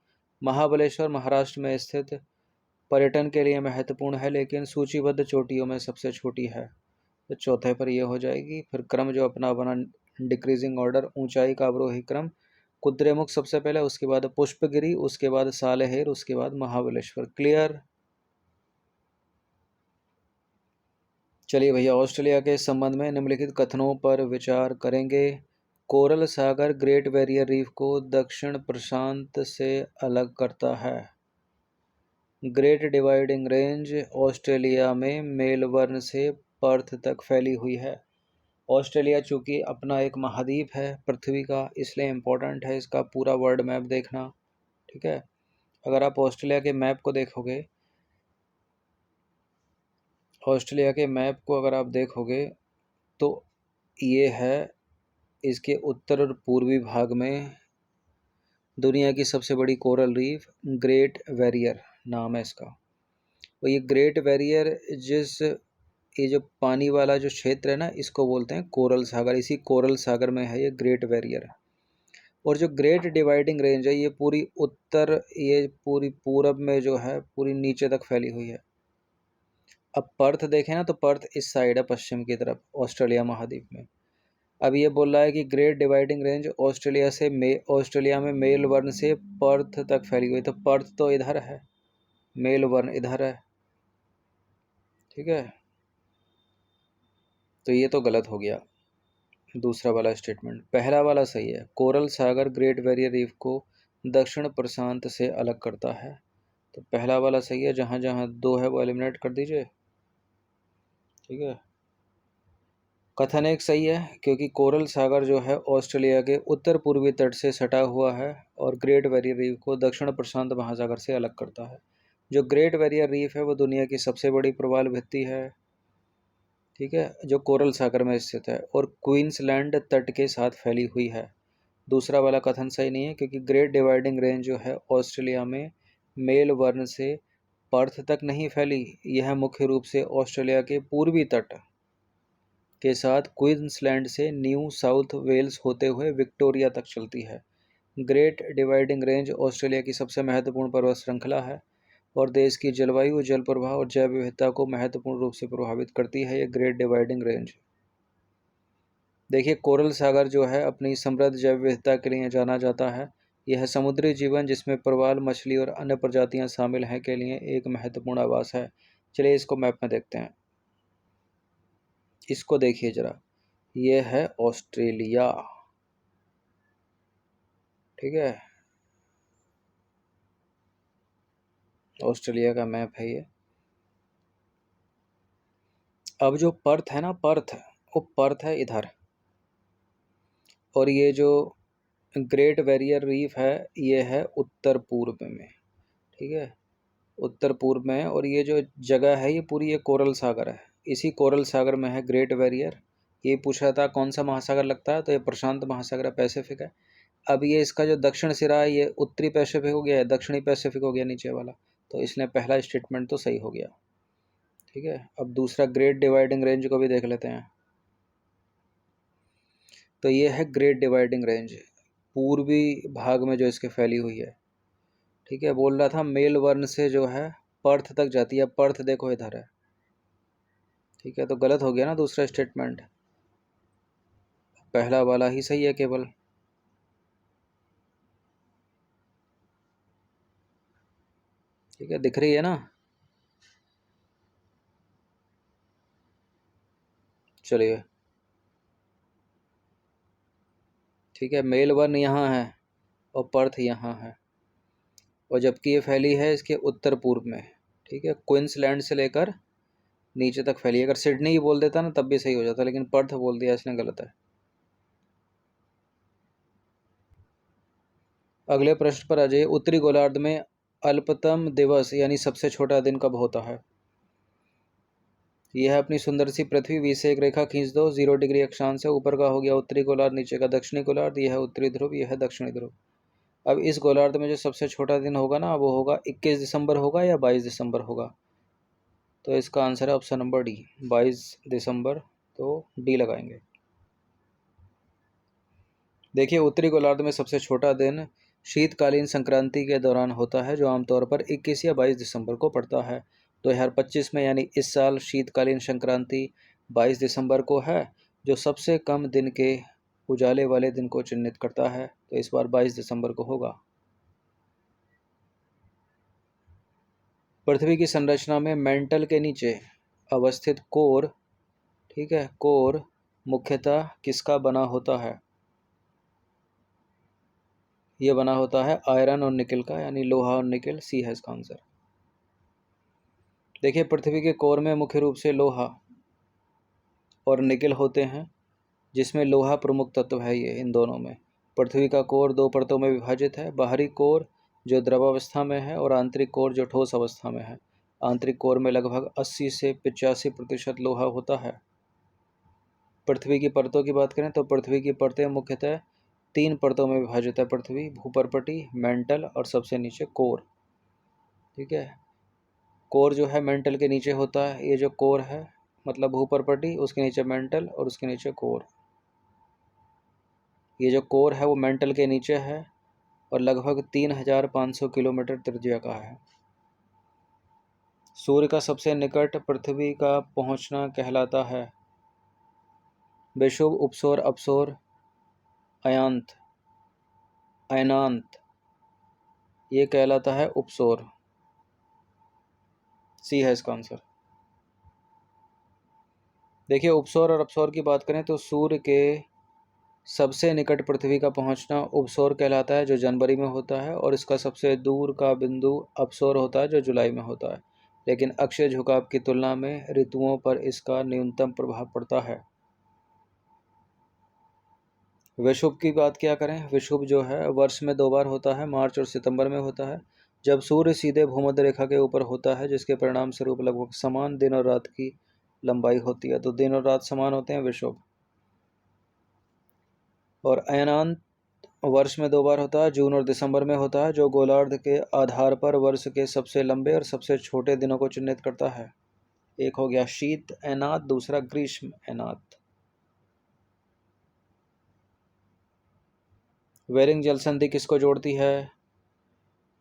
महाबलेश्वर महाराष्ट्र में स्थित, पर्यटन के लिए महत्वपूर्ण है, लेकिन सूचीबद्ध चोटियों में सबसे छोटी है, तो चौथे पर यह हो जाएगी। फिर क्रम जो अपना बना, डिक्रीजिंग ऑर्डर, ऊंचाई का अवरोही क्रम, कुद्रेमुख सबसे पहले, उसके बाद पुष्पगिरी, उसके बाद सालहेर, उसके बाद महाबलेश्वर। क्लियर? चलिए भैया, ऑस्ट्रेलिया के संबंध में निम्नलिखित कथनों पर विचार करेंगे। कोरल सागर ग्रेट बैरियर रीफ को दक्षिण प्रशांत से अलग करता है। ग्रेट डिवाइडिंग रेंज ऑस्ट्रेलिया में मेलबर्न से पर्थ तक फैली हुई है। ऑस्ट्रेलिया चूँकि अपना एक महाद्वीप है पृथ्वी का, इसलिए इम्पोर्टेंट है इसका पूरा वर्ल्ड मैप देखना, ठीक है। अगर आप ऑस्ट्रेलिया के मैप को देखोगे, ऑस्ट्रेलिया के मैप को अगर आप देखोगे तो ये है, इसके उत्तर और पूर्वी भाग में दुनिया की सबसे बड़ी कोरल रीफ ग्रेट बैरियर नाम है इसका। और ये ग्रेट बैरियर ये जो पानी वाला जो क्षेत्र है ना, इसको बोलते हैं कोरल सागर। इसी कोरल सागर में है ये ग्रेट बैरियर। और जो ग्रेट डिवाइडिंग रेंज है, ये पूरी पूरब में जो है पूरी नीचे तक फैली हुई है। अब पर्थ देखें ना तो पर्थ इस साइड है पश्चिम की तरफ ऑस्ट्रेलिया महाद्वीप में। अब ये बोल रहा है कि ग्रेट डिवाइडिंग रेंज ऑस्ट्रेलिया में मेलबर्न से पर्थ तक फैली हुई, तो पर्थ तो इधर है, मेलबर्न इधर है, ठीक है। तो ये तो गलत हो गया दूसरा वाला स्टेटमेंट। पहला वाला सही है, कोरल सागर ग्रेट बैरियर रीफ को दक्षिण प्रशांत से अलग करता है। तो पहला वाला सही है, जहाँ जहाँ दो है वो एलिमिनेट कर दीजिए, ठीक है। कथन एक सही है, क्योंकि कोरल सागर जो है ऑस्ट्रेलिया के उत्तर पूर्वी तट से सटा हुआ है और ग्रेट बैरियर रीफ को दक्षिण प्रशांत महासागर से अलग करता है। जो ग्रेट बैरियर रीफ है वो दुनिया की सबसे बड़ी प्रवाल भित्ति है, ठीक है, जो कोरल सागर में स्थित है और क्वींसलैंड तट के साथ फैली हुई है। दूसरा वाला कथन सही नहीं है, क्योंकि ग्रेट डिवाइडिंग रेंज जो है ऑस्ट्रेलिया में मेलबर्न से पर्थ तक नहीं फैली, यह मुख्य रूप से ऑस्ट्रेलिया के पूर्वी तट के साथ क्वींसलैंड से न्यू साउथ वेल्स होते हुए विक्टोरिया तक चलती है। ग्रेट डिवाइडिंग रेंज ऑस्ट्रेलिया की सबसे महत्वपूर्ण पर्वत श्रृंखला है और देश की जलवायु, जल प्रवाह और जैव विविधता को महत्वपूर्ण रूप से प्रभावित करती है ये ग्रेट डिवाइडिंग रेंज। देखिए, कोरल सागर जो है अपनी समृद्ध जैव विविधता के लिए जाना जाता है। यह समुद्री जीवन, जिसमें प्रवाल, मछली और अन्य प्रजातियां शामिल हैं, के लिए एक महत्वपूर्ण आवास है। चलिए इसको मैप में देखते हैं। इसको देखिए जरा, ये है ऑस्ट्रेलिया, ठीक है, ऑस्ट्रेलिया का मैप है ये। अब जो पर्थ है ना, पर्थ, वो पर्थ है इधर, और ये जो ग्रेट बैरियर रीफ है ये है उत्तर पूर्व में, ठीक है, उत्तर पूर्व में है। और ये जो जगह है ये पूरी ये कोरल सागर है, इसी कोरल सागर में है ग्रेट बैरियर। ये पूछा था कौन सा महासागर लगता है, तो ये प्रशांत महासागर, पैसिफिक है। अब ये इसका जो दक्षिण सिरा है ये उत्तरी पैसिफिक हो गया है, दक्षिणी पैसिफिक हो गया नीचे वाला, तो इसलिए पहला स्टेटमेंट तो सही हो गया, ठीक है। अब दूसरा ग्रेट डिवाइडिंग रेंज को भी देख लेते हैं। तो ये है ग्रेट डिवाइडिंग रेंज, पूर्वी भाग में जो इसके फैली हुई है, ठीक है। बोल रहा था मेलबर्न से जो है पर्थ तक जाती है, पर्थ देखो इधर है, ठीक है। तो गलत हो गया ना दूसरा स्टेटमेंट, पहला वाला ही सही है केवल, ठीक है, दिख रही है ना। चलिए, ठीक है, मेलबर्न यहाँ है और पर्थ यहाँ है, और जबकि ये फैली है इसके उत्तर पूर्व में, ठीक है, क्वींसलैंड से लेकर नीचे तक फैली है। अगर सिडनी ही बोल देता ना तब भी सही हो जाता, लेकिन पर्थ बोल दिया इसने, गलत है। अगले प्रश्न पर आ जाइए। उत्तरी गोलार्ध में अल्पतम दिवस यानी सबसे छोटा दिन कब होता है? यह अपनी सुंदर सी पृथ्वी बीच से एक रेखा खींच दो 0 डिग्री अक्षांश से, ऊपर का हो गया उत्तरी गोलार्ध, नीचे का दक्षिणी गोलार्ध, यह है उत्तरी ध्रुव, यह है दक्षिणी ध्रुव। अब इस गोलार्ध में जो सबसे छोटा दिन होगा ना वो होगा 21 दिसंबर होगा या 22 दिसंबर होगा, तो इसका आंसर है ऑप्शन नंबर डी, 22 दिसंबर, तो डी लगाएंगे। देखिए, उत्तरी गोलार्ध में सबसे छोटा दिन शीतकालीन संक्रांति के दौरान होता है, जो आमतौर पर 21 या 22 दिसंबर को पड़ता है। 2025 में यानी इस साल शीतकालीन संक्रांति 22 दिसंबर को है, जो सबसे कम दिन के उजाले वाले दिन को चिन्हित करता है, तो इस बार 22 दिसंबर को होगा। पृथ्वी की संरचना में मेंटल के नीचे अवस्थित कोर, ठीक है, कोर मुख्यतः किसका बना होता है? ये बना होता है आयरन और निकल का, यानी लोहा और निकल, सी है इसका आंसर। देखिए, पृथ्वी के कोर में मुख्य रूप से लोहा और निकल होते हैं, जिसमें लोहा प्रमुख तत्व है। ये इन दोनों में पृथ्वी का कोर दो परतों में विभाजित है, बाहरी कोर जो द्रवावस्था में है और आंतरिक कोर जो ठोस अवस्था में है। आंतरिक कोर में लगभग 80 से 85% लोहा होता है। पृथ्वी की परतों की बात करें तो पृथ्वी की परतें मुख्यतः 3 परतों में विभाजित है, पृथ्वी, भूपर्पटी, मेंटल और सबसे नीचे कोर, ठीक है। कोर जो है मेंटल के नीचे होता है, ये जो कोर है मतलब भूपर्पटी, उसके नीचे मेंटल और उसके नीचे कोर। ये जो कोर है वो मेंटल के नीचे है और लगभग 3500 किलोमीटर त्रिज्या का है। सूर्य का सबसे निकट पृथ्वी का पहुंचना कहलाता है विषुव, उपसौर, अपसौर, अयांत, अयनांत। ये कहलाता है उपसौर। सी है इसका आंसर। देखिए, उपसौर और अपसौर की बात करें तो सूर्य के सबसे निकट पृथ्वी का पहुंचना उपसौर कहलाता है, जो जनवरी में होता है, और इसका सबसे दूर का बिंदु अपसौर होता है, जो जुलाई में होता है। लेकिन अक्षीय झुकाव की तुलना में ऋतुओं पर इसका न्यूनतम प्रभाव पड़ता है। विषुव की बात क्या करें, विषुव जो है वर्ष में 2 बार होता है, मार्च और सितंबर में होता है, जब सूर्य सीधे भूमध्य रेखा के ऊपर होता है, जिसके परिणाम स्वरूप लगभग समान दिन और रात की लंबाई होती है। तो दिन और रात समान होते हैं विषुव। और अयनांत वर्ष में 2 बार होता है, जून और दिसंबर में होता है, जो गोलार्ध के आधार पर वर्ष के सबसे लंबे और सबसे छोटे दिनों को चिन्हित करता है। एक हो गया शीत अयनात, दूसरा ग्रीष्म अयनात। वेरिंग जल संधि किसको जोड़ती है?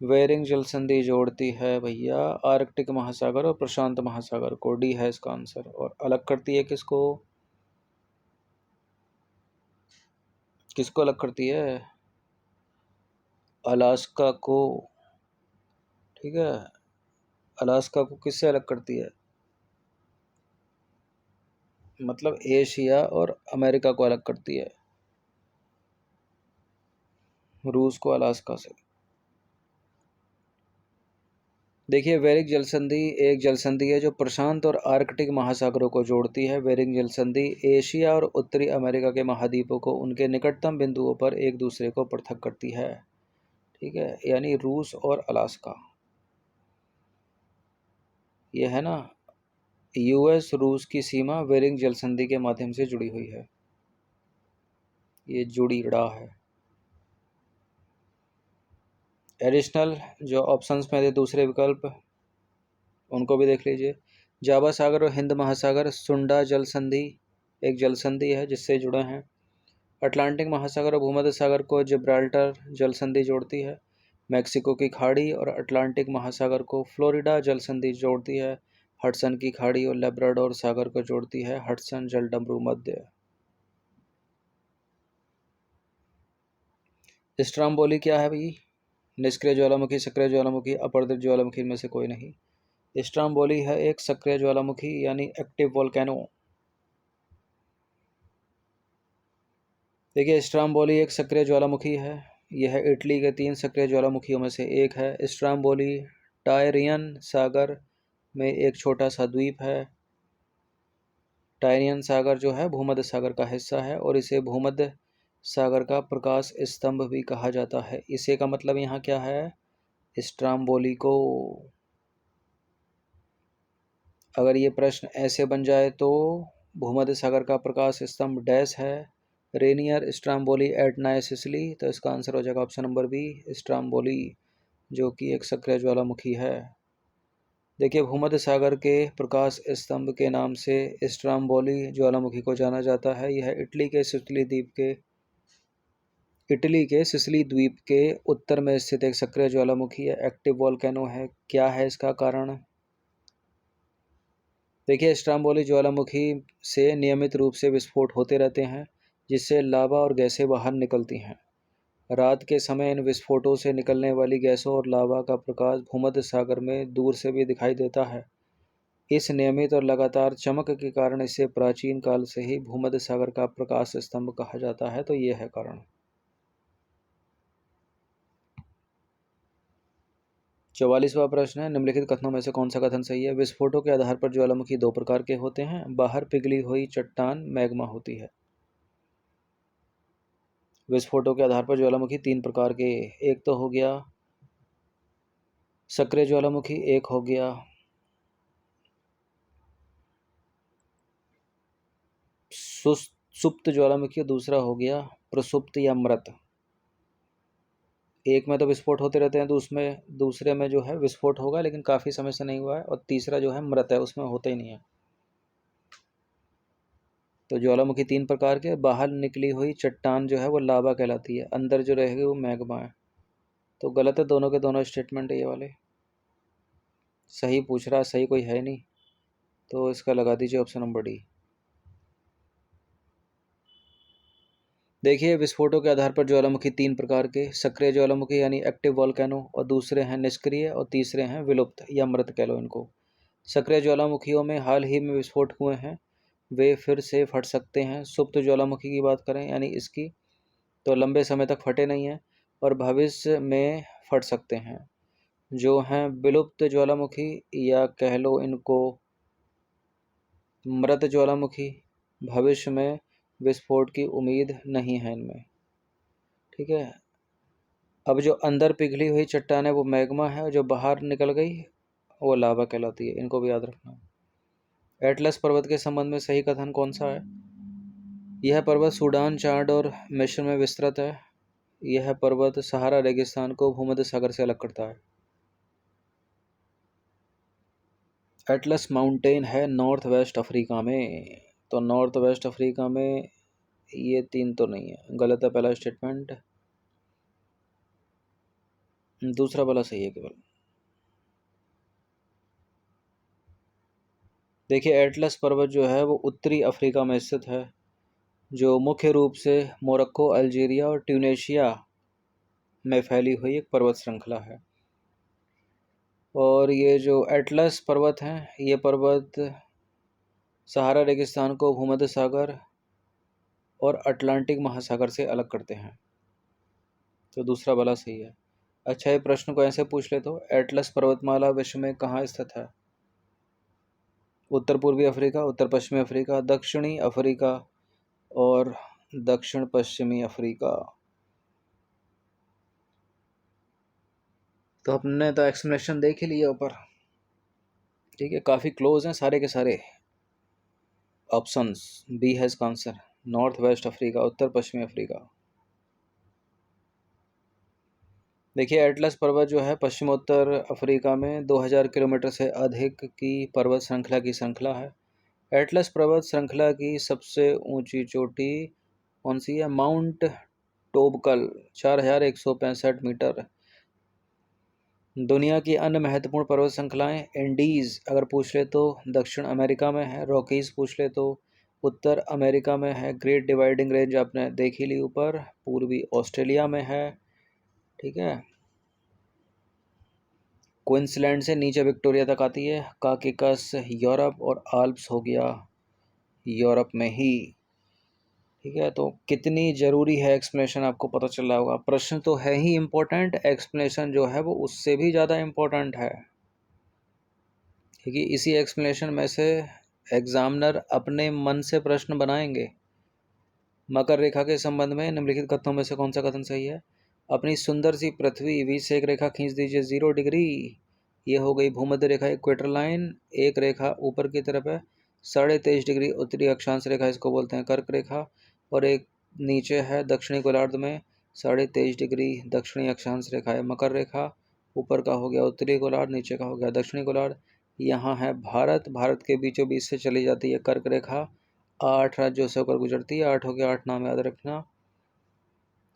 वेरिंग जल संधि जोड़ती है भैया आर्कटिक महासागर और प्रशांत महासागर को। डी है इसका आंसर। और अलग करती है किसको? किसको अलग करती है? अलास्का को। ठीक है, अलास्का को किससे अलग करती है? मतलब एशिया और अमेरिका को अलग करती है, रूस को अलास्का से। देखिए, वेरिक जल संधि एक जल संधि है जो प्रशांत और आर्कटिक महासागरों को जोड़ती है। वेरिक जल संधि एशिया और उत्तरी अमेरिका के महाद्वीपों को उनके निकटतम बिंदुओं पर एक दूसरे को पृथक करती है। ठीक है, यानी रूस और अलास्का। ये है ना, यूएस रूस की सीमा वेरिक जल संधि के माध्यम से जुड़ी हुई है। ये जुड़ी रहा है। एडिशनल जो ऑप्शंस में थे दूसरे विकल्प, उनको भी देख लीजिए। जावा सागर और हिंद महासागर सुंडा जल संधि एक जल संधि है जिससे जुड़े हैं। अटलांटिक महासागर और भूमध्य सागर को जिब्राल्टर जल संधि जोड़ती है। मैक्सिको की खाड़ी और अटलांटिक महासागर को फ्लोरिडा जल संधि जोड़ती है। हडसन की खाड़ी और लेब्राडोर सागर को जोड़ती है हडसन जलडमरू मध्य। स्ट्राम्बोली क्या है भाई? निष्क्रिय ज्वालामुखी, सक्रिय ज्वालामुखी, अपर्दित ज्वालामुखी में से कोई नहीं। स्ट्राम्बोली है एक सक्रिय ज्वालामुखी यानी एक्टिव वोल्केनो। देखिए, स्ट्राम्बोली एक सक्रिय ज्वालामुखी है। यह इटली के 3 सक्रिय ज्वालामुखियों में से एक है। स्ट्राम्बोली टायरियन सागर में एक छोटा सा द्वीप है। टायरियन सागर जो है भूमध्य सागर का हिस्सा है और इसे भूमध्य सागर का प्रकाश स्तंभ भी कहा जाता है। इसे का मतलब यहाँ क्या है? स्ट्राम्बोली को। अगर ये प्रश्न ऐसे बन जाए तो भूमध्य सागर का प्रकाश स्तंभ डैश है, रेनियर स्ट्राम्बोली एट नाय सिसिली। तो इसका आंसर हो जाएगा ऑप्शन नंबर बी, स्ट्राम्बोली, जो कि एक सक्रिय ज्वालामुखी है। देखिए, भूमध्य सागर के प्रकाश स्तंभ के नाम से स्ट्राम्बोली ज्वालामुखी को जाना जाता है। यह इटली के सिसिली द्वीप के उत्तर में स्थित एक सक्रिय ज्वालामुखी है, एक्टिव वोल्केनो है। क्या है इसका कारण? देखिए, स्ट्राम्बोली ज्वालामुखी से नियमित रूप से विस्फोट होते रहते हैं, जिससे लावा और गैसें बाहर निकलती हैं। रात के समय इन विस्फोटों से निकलने वाली गैसों और लावा का प्रकाश भूमध्य सागर में दूर से भी दिखाई देता है। इस नियमित और लगातार चमक के कारण इसे प्राचीन काल से ही भूमध्य सागर का प्रकाश स्तंभ कहा जाता है। तो ये है कारण। 44वां प्रश्न है, निम्नलिखित कथनों में से कौन सा कथन सही है? विस्फोटों के आधार पर ज्वालामुखी 2 प्रकार के होते हैं। बाहर पिघली हुई चट्टान मैग्मा होती है। विस्फोटों के आधार पर ज्वालामुखी 3 प्रकार के, एक तो हो गया सक्रिय ज्वालामुखी, एक हो गया सुप्त ज्वालामुखी, दूसरा हो गया प्रसुप्त या मृत। एक में तो विस्फोट होते रहते हैं, तो उसमें दूसरे में जो है विस्फोट होगा लेकिन काफ़ी समय से नहीं हुआ है, और तीसरा जो है मृत है, उसमें होता ही नहीं है। तो ज्वालामुखी 3 प्रकार के, बाहर निकली हुई चट्टान जो है वो लावा कहलाती है, अंदर जो रहेगी वो मैग्मा है। तो गलत है दोनों के दोनों स्टेटमेंट है ये वाले। सही पूछ रहा, सही कोई है नहीं, तो इसका लगा दीजिए ऑप्शन नंबर डी। देखिए, विस्फोटों के आधार पर ज्वालामुखी तीन प्रकार के, सक्रिय ज्वालामुखी यानी एक्टिव वॉल्केनो, और दूसरे हैं निष्क्रिय, और तीसरे हैं विलुप्त या मृत कह लो इनको। सक्रिय ज्वालामुखियों में हाल ही में विस्फोट हुए हैं, वे फिर से फट सकते हैं। सुप्त ज्वालामुखी की बात करें यानी इसकी, तो लंबे समय तक फटे नहीं हैं और भविष्य में फट सकते हैं। जो हैं विलुप्त ज्वालामुखी, या कह लो इनको मृत ज्वालामुखी, भविष्य में विस्फोट की उम्मीद नहीं है इनमें। ठीक है। अब जो अंदर पिघली हुई चट्टान है वो मैग्मा है, और जो बाहर निकल गई वो लावा कहलाती है, इनको भी याद रखना। एटलस पर्वत के संबंध में सही कथन कौन सा है? यह पर्वत सूडान, चाड और मिस्र में विस्तृत है। यह पर्वत सहारा रेगिस्तान को भूमध्य सागर से अलग करता है। एटलस माउंटेन है नॉर्थ वेस्ट अफ्रीका में, तो नॉर्थ वेस्ट अफ्रीका में ये तीन तो नहीं है, गलत है पहला स्टेटमेंट, दूसरा वाला सही है केवल। देखिए, एटलस पर्वत जो है वो उत्तरी अफ्रीका में स्थित है, जो मुख्य रूप से मोरक्को, अल्जीरिया और ट्यूनेशिया में फैली हुई एक पर्वत श्रृंखला है। और ये जो एटलस पर्वत हैं, ये पर्वत सहारा रेगिस्तान को भूमध्य सागर और अटलांटिक महासागर से अलग करते हैं, तो दूसरा वाला सही है। अच्छा, ये प्रश्न को ऐसे पूछ ले तो एटलस पर्वतमाला विश्व में कहाँ स्थित है? उत्तर पूर्वी अफ्रीका, उत्तर पश्चिमी अफ्रीका, दक्षिणी अफ्रीका और दक्षिण पश्चिमी अफ्रीका। तो हमने तो एक्सप्लेनेशन देख ही लिया ऊपर। ठीक है, काफ़ी क्लोज हैं सारे के सारे ऑप्शंस। बी है इसका आंसर, नॉर्थ वेस्ट अफ्रीका, उत्तर पश्चिमी अफ्रीका। देखिए, एटलस पर्वत जो है पश्चिमोत्तर अफ्रीका में 2000 किलोमीटर से अधिक की पर्वत श्रृंखला की श्रृंखला है। एटलस पर्वत श्रृंखला की सबसे ऊंची चोटी कौन सी है? Mount Toubkal, 4165 metre. दुनिया की अन्य महत्वपूर्ण पर्वत श्रृंखलाएं, एंडीज अगर पूछ ले तो दक्षिण अमेरिका में है, रॉकीज पूछ ले तो उत्तर अमेरिका में है, ग्रेट डिवाइडिंग रेंज आपने देख ही ली ऊपर, पूर्वी ऑस्ट्रेलिया में है। ठीक है। क्वींसलैंड से नीचे विक्टोरिया तक आती है, काकेकस यूरोप, और आल्प्स हो गया यूरोप में ही। ठीक है, तो कितनी ज़रूरी है एक्सप्लेनेशन आपको पता चल रहा होगा। प्रश्न तो है ही इम्पोर्टेंट, एक्सप्लेनेशन जो है वो उससे भी ज़्यादा इम्पोर्टेंट है, क्योंकि इसी एक्सप्लेनेशन में से एग्जामिनर अपने मन से प्रश्न बनाएंगे। मकर रेखा के संबंध में निम्नलिखित कथनों में से कौन सा कथन सही है? अपनी सुंदर सी पृथ्वी बीच से एक रेखा खींच दीजिए 0 डिग्री। ये हो गई भूमध्य रेखा, इक्वेटर लाइन। एक रेखा ऊपर की तरफ है 23.5 डिग्री उत्तरी अक्षांश रेखा, इसको बोलते हैं कर्क रेखा। और एक नीचे है दक्षिणी गोलार्ध में 23.5 डिग्री दक्षिणी अक्षांश रेखा है मकर रेखा। ऊपर का हो गया उत्तरी गोलार्ध, नीचे का हो गया दक्षिणी गोलार्ध। यहाँ है भारत, भारत के बीचों बीच से चली जाती है कर्क रेखा, 8 राज्यों से होकर गुजरती है। 8 हो गया, 8 नाम याद रखना।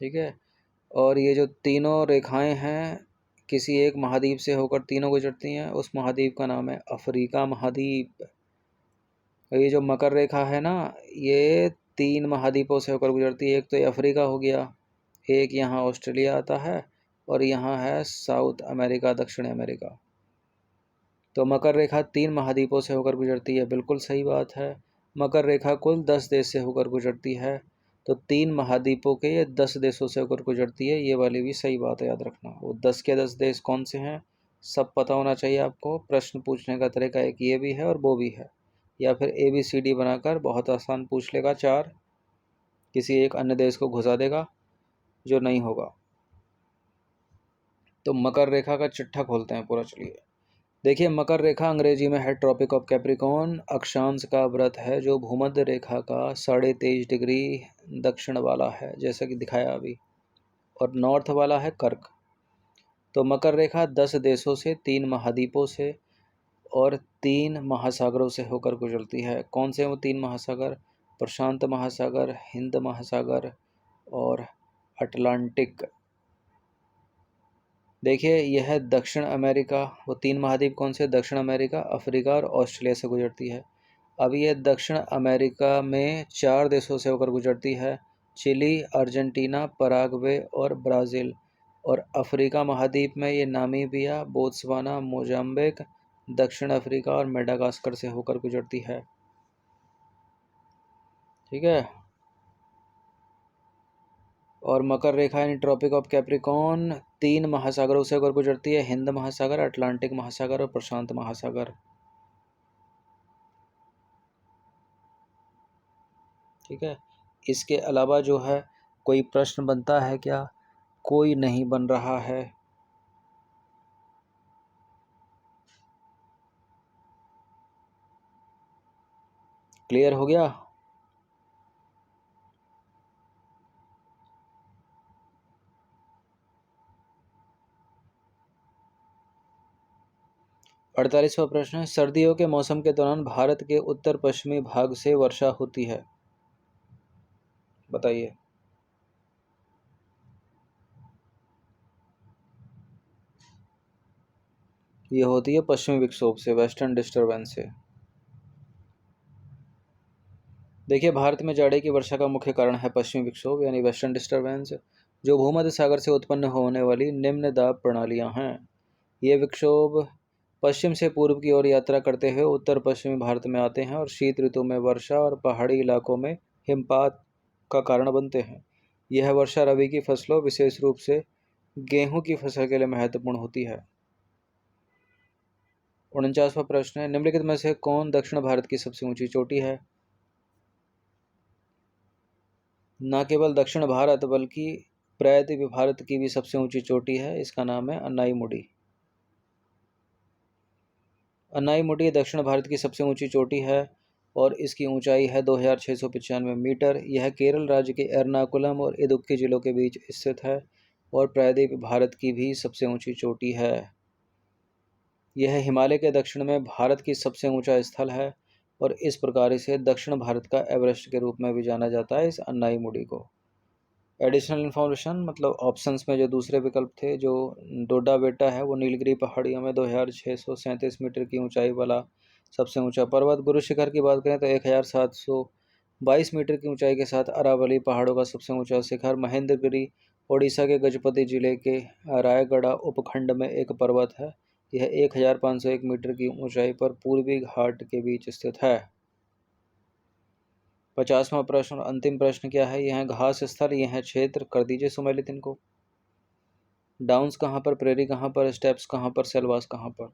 ठीक है। और ये जो तीनों रेखाएं हैं किसी एक महाद्वीप से होकर तीनों गुजरती हैं, उस महाद्वीप का नाम है अफ्रीका महाद्वीप। और ये जो मकर रेखा है ना, ये 3 महाद्वीपों से होकर गुजरती है। एक तो ये अफ्रीका हो गया, एक यहाँ ऑस्ट्रेलिया आता है, और यहाँ है साउथ अमेरिका, दक्षिण अमेरिका। तो मकर रेखा 3 महाद्वीपों से होकर गुजरती है, बिल्कुल सही बात है। मकर रेखा कुल 10 देश से होकर गुजरती है, तो 3 महाद्वीपों के ये 10 देशों से होकर गुजरती है, ये वाली भी सही बात है, याद रखना। वो 10 के 10 देश कौन से हैं सब पता होना चाहिए आपको। प्रश्न पूछने का तरीका एक ये भी है और वो भी है, या फिर ABCD बनाकर बहुत आसान पूछ लेगा, 4 किसी एक अन्य देश को घुसा देगा जो नहीं होगा। तो मकर रेखा का चिट्ठा खोलते हैं पूरा, चलिए। देखिए, मकर रेखा अंग्रेजी में है ट्रॉपिक ऑफ कैप्रिकॉर्न, अक्षांश का व्रत है जो भूमध्य रेखा का 23.5 डिग्री दक्षिण वाला है, जैसा कि दिखाया अभी, और नॉर्थ वाला है कर्क। तो मकर रेखा 10 देशों से, 3 महाद्वीपों से और 3 महासागरों से होकर गुजरती है। कौन से वो 3 महासागर? प्रशांत महासागर, हिंद महासागर और अटलांटिक। देखिए यह है दक्षिण अमेरिका, वो 3 महाद्वीप कौन से? दक्षिण अमेरिका, अफ्रीका और ऑस्ट्रेलिया से गुजरती है। अब ये दक्षिण अमेरिका में 4 देशों से होकर गुजरती है, चिली, अर्जेंटीना, पराग्वे और ब्राज़ील। और अफ्रीका महाद्वीप में ये नामीबिया, बोत्सवाना, मोजाम्बिक, दक्षिण अफ्रीका और मेडागास्कर से होकर गुजरती है। ठीक है। और मकर रेखा यानी ट्रॉपिक ऑफ कैप्रिकॉर्न 3 महासागरों से होकर गुजरती है, हिंद महासागर, अटलांटिक महासागर और प्रशांत महासागर। ठीक है। इसके अलावा जो है कोई प्रश्न बनता है क्या? कोई नहीं बन रहा है। क्लियर हो गया? अड़तालीसवां प्रश्न है, सर्दियों के मौसम के दौरान भारत के उत्तर पश्चिमी भाग से वर्षा होती है, बताइए। ये होती है पश्चिमी विक्षोभ से, वेस्टर्न डिस्टर्बेंस से। देखिए भारत में जाड़े की वर्षा का मुख्य कारण है पश्चिमी विक्षोभ यानी वेस्टर्न डिस्टर्बेंस, जो भूमध्य सागर से उत्पन्न होने वाली निम्न दाब प्रणालियां हैं। ये विक्षोभ पश्चिम से पूर्व की ओर यात्रा करते हुए उत्तर पश्चिमी भारत में आते हैं और शीत ऋतु में वर्षा और पहाड़ी इलाकों में हिमपात का कारण बनते हैं। यह वर्षा रबी की फसलों, विशेष रूप से गेहूं की फसल के लिए महत्वपूर्ण होती है। 49वां प्रश्न है, निम्नलिखित में से कौन दक्षिण भारत की सबसे ऊंची चोटी है? न केवल दक्षिण भारत बल्कि प्रायद्वीप भारत की भी सबसे ऊंची चोटी है, इसका नाम है अन्नाईमुडी। अन्नाईमुडी दक्षिण भारत की सबसे ऊंची चोटी है और इसकी ऊंचाई है 2695 मीटर। यह केरल राज्य के एर्नाकुलम और इदुक्की जिलों के बीच स्थित है और प्रायद्वीप भारत की भी सबसे ऊंची चोटी है। यह हिमालय के दक्षिण में भारत की सबसे ऊंचा स्थल है और इस प्रकार इसे दक्षिण भारत का एवरेस्ट के रूप में भी जाना जाता है, इस अन्नाईमुडी को। एडिशनल इन्फॉर्मेशन मतलब ऑप्शंस में जो दूसरे विकल्प थे, जो डोडा बेटा है वो नीलगिरी पहाड़ियों में 2637 मीटर की ऊंचाई वाला सबसे ऊंचा पर्वत। गुरु शिखर की बात करें तो 1722 मीटर की ऊंचाई के साथ अरावली पहाड़ों का सबसे ऊंचा शिखर। महेंद्रगिरी ओडिशा के गजपति जिले के रायगढ़ उपखंड में एक पर्वत है। यह 1501 मीटर की ऊंचाई पर पूर्वी घाट के बीच स्थित है। 50वां प्रश्न और अंतिम प्रश्न क्या है? यह है घास स्थल, यह है क्षेत्र। कर दीजिए सुमेलित इनको। डाउन्स कहाँ पर, प्रेरी कहाँ पर, स्टेप्स कहाँ पर, सेलवास कहाँ पर?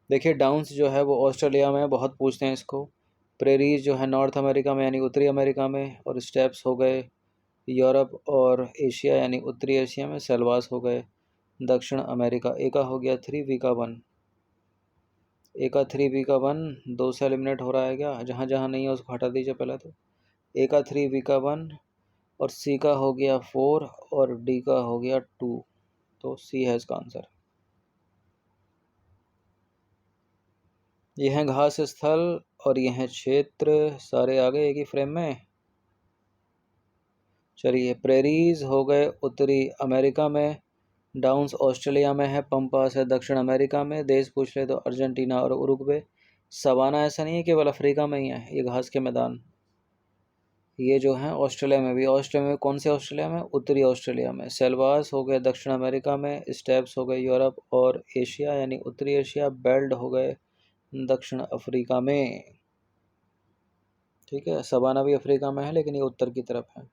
देखिए डाउन्स जो है वो ऑस्ट्रेलिया में बहुत पूछते हैं इसको। प्रेरीज जो है नॉर्थ अमेरिका में यानी उत्तरी अमेरिका में, और स्टेप्स हो गए यूरोप और एशिया यानी उत्तरी एशिया में। सेलवास हो गए दक्षिण अमेरिका। ए का हो गया 3, बी का 1। ए का 3, बी का 1 2 से एलिमिनेट हो रहा है क्या? जहाँ जहाँ नहीं है उसको हटा दीजिए पहले तो। ए का 3, बी का 1 और सी का हो गया 4 और डी का हो गया 2, तो सी है इसका आंसर। यह है घास स्थल और यह है क्षेत्र, सारे आ गए एक ही फ्रेम में। चलिए प्रेरीज हो गए उत्तरी अमेरिका में, डाउन्स ऑस्ट्रेलिया में है, पंपास है दक्षिण अमेरिका में। देश पूछ ले तो अर्जेंटीना और उरुग्वे। सवाना ऐसा नहीं है केवल अफ्रीका में ही है ये घास के मैदान। ये जो है ऑस्ट्रेलिया में भी, ऑस्ट्रेलिया में कौन से ऑस्ट्रेलिया में? उत्तरी ऑस्ट्रेलिया में। सेलवास हो गए दक्षिण अमेरिका में, स्टेप्स हो गए यूरोप और एशिया यानी उत्तरी एशिया, बेल्ट हो गए दक्षिण अफ्रीका में। ठीक है, सवाना भी अफ्रीका में है लेकिन ये उत्तर की तरफ है।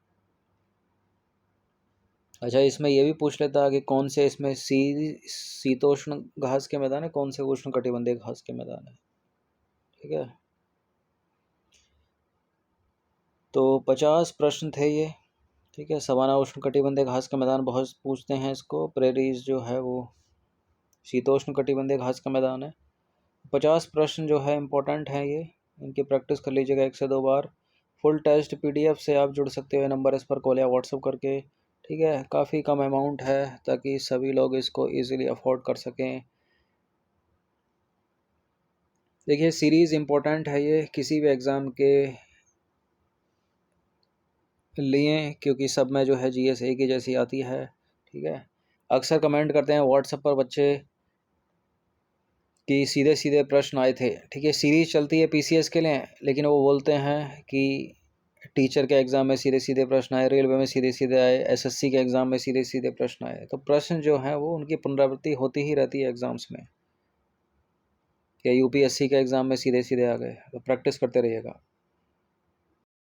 अच्छा इसमें ये भी पूछ लेता कि कौन से इसमें शीतोष्ण घास के मैदान है, कौन से उष्ण कटिबंधीय घास के मैदान है। ठीक है, तो 50 प्रश्न थे ये। ठीक है, सवाना उष्ण कटिबंधीय घास के मैदान बहुत पूछते हैं इसको। प्रेरीज जो है वो शीतोष्ण कटिबंधीय घास का मैदान है। 50 प्रश्न जो है इम्पोर्टेंट हैं ये, इनकी प्रैक्टिस कर लीजिएगा 1 से 2 बार। फुल टेस्ट पीडीएफ से आप जुड़ सकते हो, नंबर इस पर कॉल या व्हाट्सअप करके। ठीक है, काफ़ी कम अमाउंट है ताकि सभी लोग इसको इजीली अफोर्ड कर सकें। देखिए सीरीज़ इम्पोर्टेंट है ये किसी भी एग्ज़ाम के लिए, क्योंकि सब में जो है जीएस एक ही जैसी आती है। ठीक है। अक्सर कमेंट करते हैं व्हाट्सएप पर बच्चे कि सीधे सीधे प्रश्न आए थे। ठीक है, सीरीज चलती है पीसीएस के लिए, लेकिन वो बोलते हैं कि टीचर के एग्ज़ाम में सीधे सीधे प्रश्न आए, रेलवे में सीधे सीधे आए, एसएससी के एग्ज़ाम में सीधे सीधे प्रश्न आए। तो प्रश्न जो हैं वो उनकी पुनरावृत्ति होती ही रहती है एग्ज़ाम्स में, या यूपीएससी के एग्ज़ाम में सीधे सीधे आ गए। तो प्रैक्टिस करते रहिएगा।